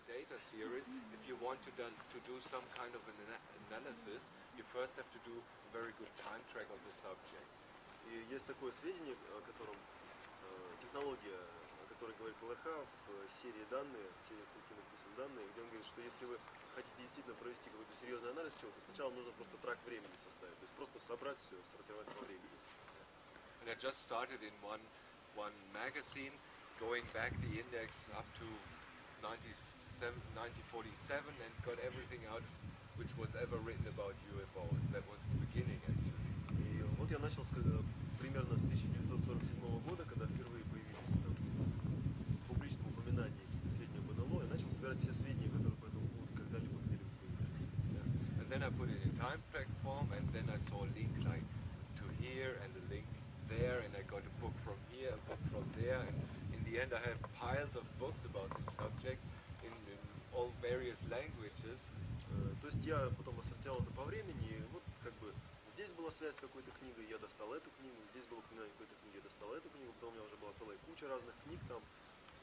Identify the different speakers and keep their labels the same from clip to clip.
Speaker 1: data series, if you want to do some kind of an analysis, you first have to do a very good time track of the subject.
Speaker 2: И есть такое сведение, о котором технология, о которой говорит ЛРХ в серии данные, в серии каких написаны данные, где он говорит, что если вы хотите действительно провести какой-то серьезный анализ чего-то, сначала нужно просто трак времени составить, то есть просто собрать все, сортировать по времени.
Speaker 1: And I just started in one magazine, going back the index up to 1947 and got everything out which was ever written about UFOs. That was the beginning actually.
Speaker 2: И вот я начал примерно с 1947 года, когда впервые появились в публичном упоминании какие-то сведения об НЛО, я начал собирать все сведения, которые по этому поводу когда-либо где-либо появлялись.
Speaker 1: And then I put it in time track form, and then I saw a link like to here and a link there, and I got a book from here, a book from there, and in the end I have piles of books about this subject in all various languages.
Speaker 2: То есть я потом рассортировал это по времени, и вот как бы здесь была связь с какой-то книгой, я достал эту книгу, здесь было упоминание какой-то книги, я достал эту книгу, потом у меня уже была целая куча разных книг там,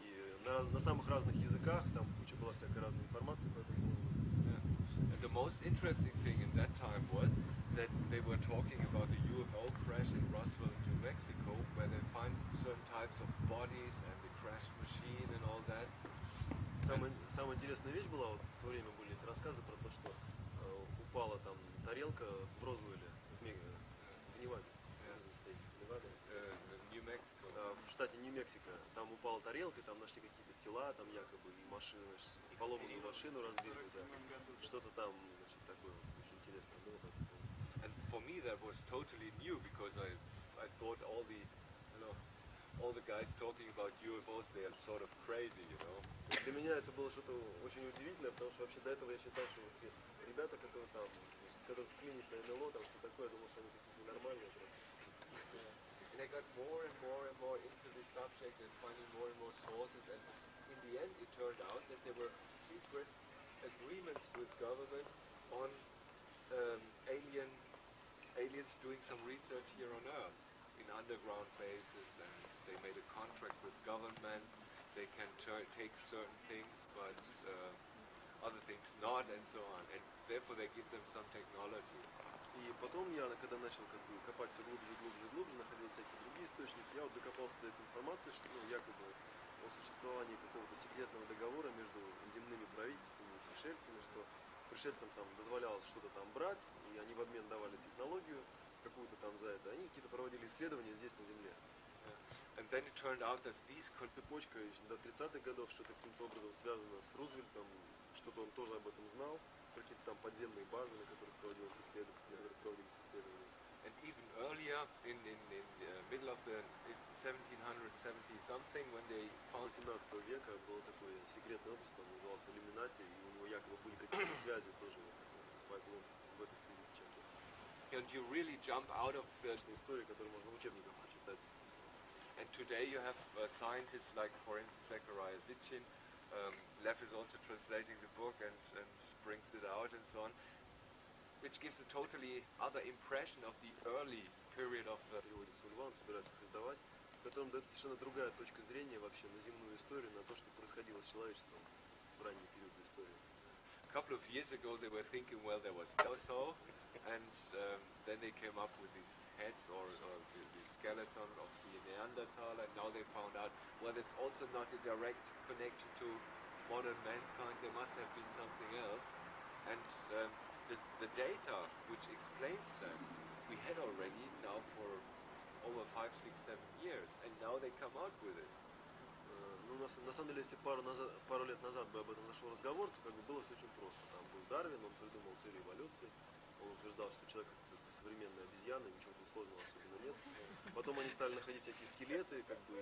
Speaker 2: и на самых разных языках, там куча была всякой разной информации по этому поводу.
Speaker 1: And the most interesting thing in that time was that they were talking about a UFO crash in Roswell, New Mexico, where they find certain types of bodies and the crashed machine and all that.
Speaker 2: Самая интересная вещь была, вот в то время были рассказы про то, что упала там тарелка в Розуэле, в Неваде, в штате Нью-Мексико. Там упала тарелка, там нашли какие-то тела, там якобы и машину, поломанную машину разбили, да. Что-то там, значит, такое очень интересное было.
Speaker 1: And for me that was totally new because I thought all the guys talking about UFOs, they are sort of crazy, you know.
Speaker 2: Для меня это было что-то очень удивительное, потому что вообще до этого я считал, что вот те ребята, которые там, которые клинят на НЛО, там все такое, я думал, что они какие-то ненормальные просто.
Speaker 1: And I got more and more into this subject and finding more and more sources, and in the end it turned out that there were secret agreements with government on aliens doing some research here on Earth in underground bases, and they made a contract with government. They can take certain things, but other things not, and so on. And therefore they give them some technology.
Speaker 2: И потом я, когда начал как бы копать все глубже, находил всякие другие источники, я вот докопался до этой информации, что якобы о существовании какого-то секретного договора между земными правительствами и пришельцами, что пришельцам там дозволялось что-то там брать, и они в обмен давали технологию какую-то там за это. Они какие-то проводили исследования здесь на Земле.
Speaker 1: And then it turned out that these
Speaker 2: цепочка до 30-х годов, что каким-то образом связано с Рузвельтом, что-то он тоже об этом знал, какие-то там подземные базы, на которых проводились исследования.
Speaker 1: And even earlier, in the middle of the 1770 something, when they found
Speaker 2: 18 века было такое секретное общество, называлось Иллюминати, и у него якобы были какие-то связи тоже в этой связи с чем-то.
Speaker 1: And you really jump out of the
Speaker 2: истории, которые можно в учебниках почитать.
Speaker 1: And today you have scientists like, for instance, Zechariah Sitchin. Lev is also translating the book and brings it out and so on, which gives a totally other impression of the early period of the...
Speaker 2: Переводит Сульван, собирается их издавать, в котором дает совершенно другая точка зрения вообще на земную историю, на то, что происходило с человечеством в ранний период истории.
Speaker 1: A couple of years ago they were thinking, well, there was so, and then they came up with these heads or the skeleton of the Neanderthal, and now they found out, well, it's also not a direct connection to modern mankind, there must have been something else. And the data which explains that we had already now for over 5, 6, 7 years, and now they come out with it.
Speaker 2: Ну, на самом деле, если пару лет назад бы об этом зашел разговор, то как бы было все очень просто. Там был Дарвин, он придумал теорию эволюции, он утверждал, что человек это современная обезьяна, ничего там сложного особенно нет. Потом они стали находить всякие скелеты, как бы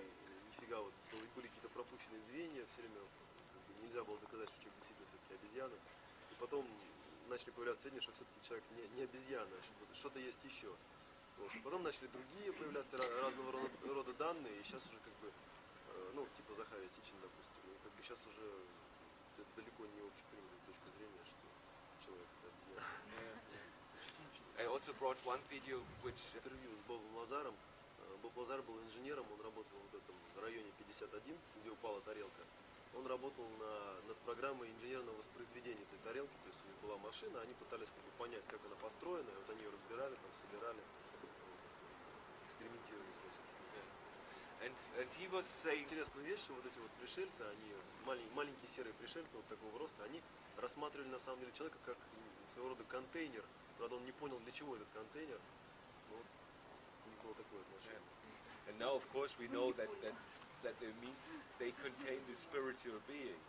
Speaker 2: нифига, вот были какие-то пропущенные звенья, все время как бы, нельзя было доказать, что человек действительно все-таки обезьяна. И потом начали появляться сведения, что все-таки человек не обезьяна, что-то есть еще. Вот. И потом начали другие появляться разного рода данные, и сейчас уже как бы ну, типа Захария Сичин, допустим, и как бы сейчас уже это далеко не общепринятая точка зрения, что человек это обезьяна.
Speaker 1: I also brought one video which...
Speaker 2: Интервью с Бобом Лазаром. Боб Лазар был инженером, он работал в этом районе 51, где упала тарелка. он работал над программой инженерного воспроизведения этой тарелки, то есть у них была машина, они пытались как бы понять, как она построена, и вот они ее разбирали, там, собирали, экспериментировали, значит, с ней.
Speaker 1: And he was saying,
Speaker 2: Интересную вещь, что вот эти вот пришельцы, они, маленькие серые пришельцы вот такого роста, они рассматривали на самом деле человека как своего рода контейнер. Правда, он не понял, для чего этот контейнер, но вот у них было такое отношение.
Speaker 1: and now of course we know that it means they contain the spiritual beings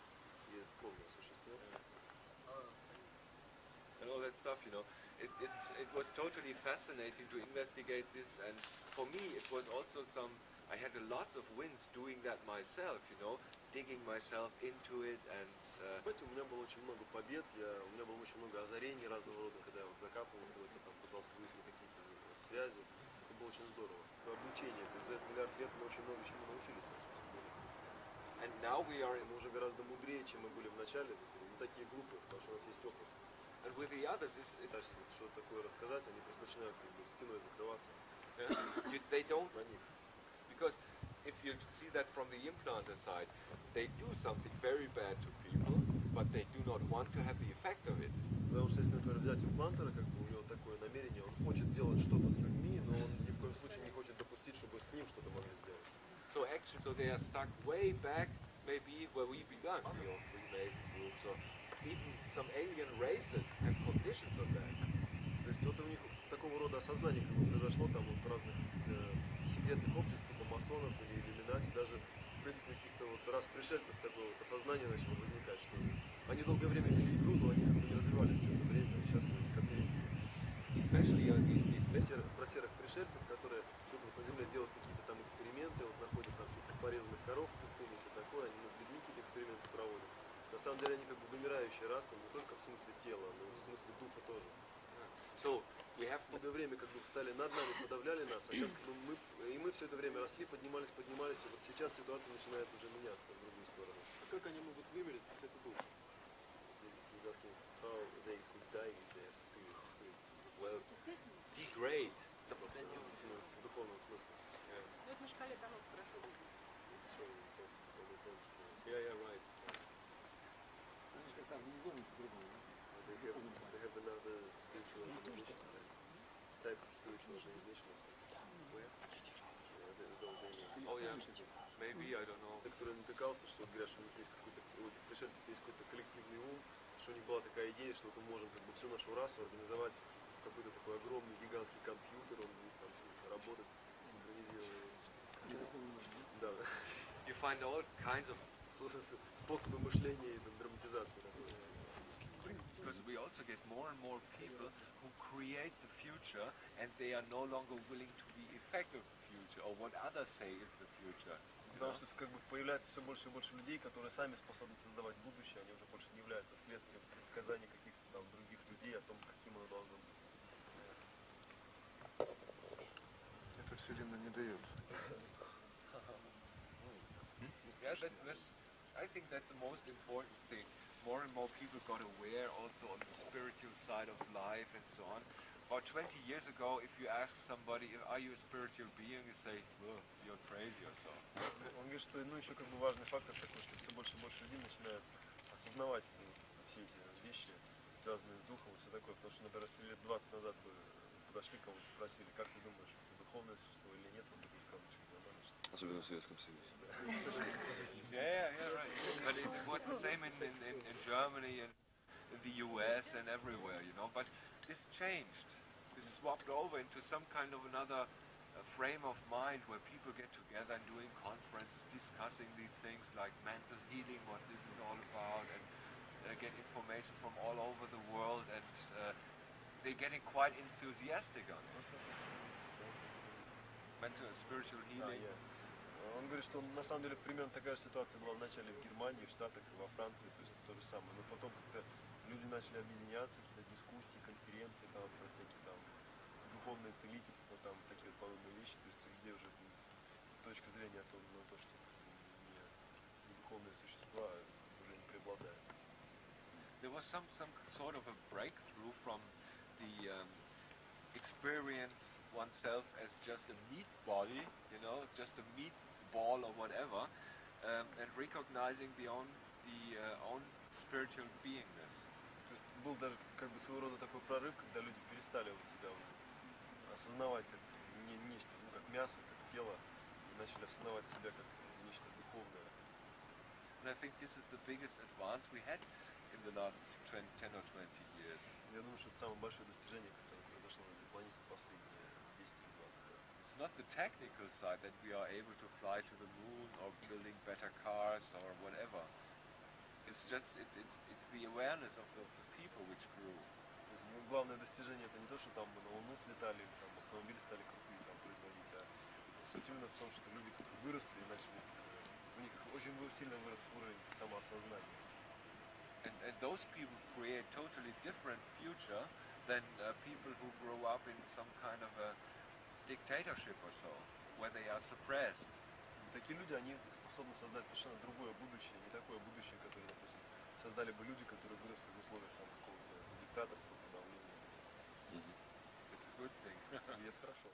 Speaker 2: И духовное существо.
Speaker 1: and all that stuff, you know. It was totally fascinating to investigate this, and for me it was also I had lots of wins doing that myself, you know, digging myself into it and
Speaker 2: Знаете, у меня было очень много побед, у меня было очень много озарений разного рода, когда я вот закапывался в это, там, пытался выяснить какие-то связи. Это было очень здорово. Обучение, то есть за этот миллиард лет мы очень много чему научились на самом деле.
Speaker 1: and now we are
Speaker 2: Мы уже гораздо мудрее, чем мы были в начале, не такие глупые, потому что у нас есть опыт.
Speaker 1: and with the others
Speaker 2: Дальше что такое рассказать, они просто начинают как бы стеной закрываться
Speaker 1: they don't,
Speaker 2: на них.
Speaker 1: because if you see that from the implanter side, they do something very bad to people, but they do not want to have the effect of it.
Speaker 2: Потому что если, например, взять имплантера, как бы у него такое намерение, он хочет делать что-то с людьми, но он ни в коем случае не хочет допустить, чтобы с ним что-то могли сделать.
Speaker 1: So actually, so they are stuck way back, maybe where we began, the old Freemason groups, or even some alien races have cognitions of that.
Speaker 2: То есть вот у них такого рода осознание как бы произошло там вот в разных секретных обществ, типа масонов или иллюминати, даже в принципе каких-то вот рас пришельцев такое вот осознание начало возникать, что они долгое время вели игру, но они как бы не развивались все это время, и сейчас их опередили.
Speaker 1: Especially these
Speaker 2: Про серых пришельцев, которые тут вот на Земле делают какие-то там эксперименты, вот находят там каких-то порезанных коров в пустыне, все такое, они над людьми какие-то эксперименты проводят. На самом деле они как бы вымирающая раса, не только в смысле тела, но и в смысле духа тоже.
Speaker 1: So we have
Speaker 2: Долгое время как бы встали над нами, подавляли нас, а сейчас как бы мы все это время росли, поднимались, и вот сейчас ситуация начинает уже меняться в другую сторону. А как они могут вымереть, если это дух? How they could die with their spirits.
Speaker 1: well degrade.
Speaker 2: Просто в духовном смысле.
Speaker 3: Ну, это на шкале тонов хорошо видно.
Speaker 2: It's showing because
Speaker 1: Yeah, right.
Speaker 2: they have another spiritual organization, type of spiritual organization. Where? Those aliens.
Speaker 1: Oh yeah, maybe, I don't know.
Speaker 2: Те, которые натыкался, что говорят, что у них есть какой-то, у этих пришельцев есть какой-то коллективный ум, что у них была такая идея, что вот мы можем как бы всю нашу расу организовать в какой-то такой огромный гигантский компьютер, он будет там с ним работать, синхронизированный. Да, да.
Speaker 1: You find all kinds of,
Speaker 2: Способы мышления и там, драматизации такой.
Speaker 1: because we also get more and more people who create the future and they are no longer willing to be effect of the future or what others say is the future. you
Speaker 2: Потому
Speaker 1: know?
Speaker 2: что как бы появляется все больше и больше людей, которые сами способны создавать будущее, они уже больше не являются следствием предсказаний каких-то там других людей о том, каким оно должно быть.
Speaker 4: Это Вселенная не дает.
Speaker 1: Yeah, I think that's the most important thing. More and more people got aware also on the spiritual side of life and so on. About 20 years ago, if you ask somebody, are you a spiritual being, you say, oh, you're crazy or so.
Speaker 2: Он говорит, что ну, еще как бы важный фактор такой, что все больше и больше людей начинают осознавать все эти вещи, связанные с духом и все такое. Потому что, например, если лет 20 назад бы подошли кого-то спросили, как ты думаешь, это духовное существо или нет, он бы не сказал, что нормально.
Speaker 4: Особенно в Советском Союзе.
Speaker 1: Yeah, right. But it was the same in Germany and in the US and everywhere, you know. But this changed. This swapped over into some kind of another frame of mind where people get together and doing conferences, discussing these things like mental healing, what this is all about, and get information from all over the world, and they're getting quite enthusiastic on it. Mental spiritual healing.
Speaker 2: Он говорит, что на самом деле примерно такая же ситуация была в начале в Германии, в Штатах, во Франции, то есть то же самое. Но потом как-то люди начали объединяться, какие-то дискуссии, конференции, там, про всякие там духовное целительство, там такие вот подобные вещи, то есть где уже точка зрения о том, на то, что не духовные существа уже не преобладают.
Speaker 1: There was some sort of a breakthrough from the experience oneself as just a meat body, you know, just a meat ball or whatever, and Ricoh recognizing the own spiritual beingness.
Speaker 2: То есть был даже как бы своего рода такой прорыв, когда люди перестали вот себя вот осознавать как нечто, ну как мясо, как тело, и начали осознавать себя как нечто духовное.
Speaker 1: And I think this is the biggest advance we had in the last 10 or 20 years.
Speaker 2: Я думаю, что это самое большое достижение, которое произошло на этой планете в последние 10 или 20 лет.
Speaker 1: It's not the technical side that we are able to fly to the moon or building better cars or whatever. It's just it's the awareness of the people which grew.
Speaker 2: То есть главное достижение это не то, что там мы на Луну слетали, или там автомобили стали крутые там производить, а суть именно в том, что люди как-то выросли и начали, у них очень сильно вырос уровень самоосознания.
Speaker 1: And those people create totally different future than people who grow up in some kind of a dictatorship or so, where they are suppressed.
Speaker 2: И такие люди, они способны создать совершенно другое будущее, не такое будущее, которое, допустим, создали бы люди, которые выросли в условиях там какого-то диктаторства, подавления.
Speaker 1: It's a good thing.
Speaker 2: И это хорошо.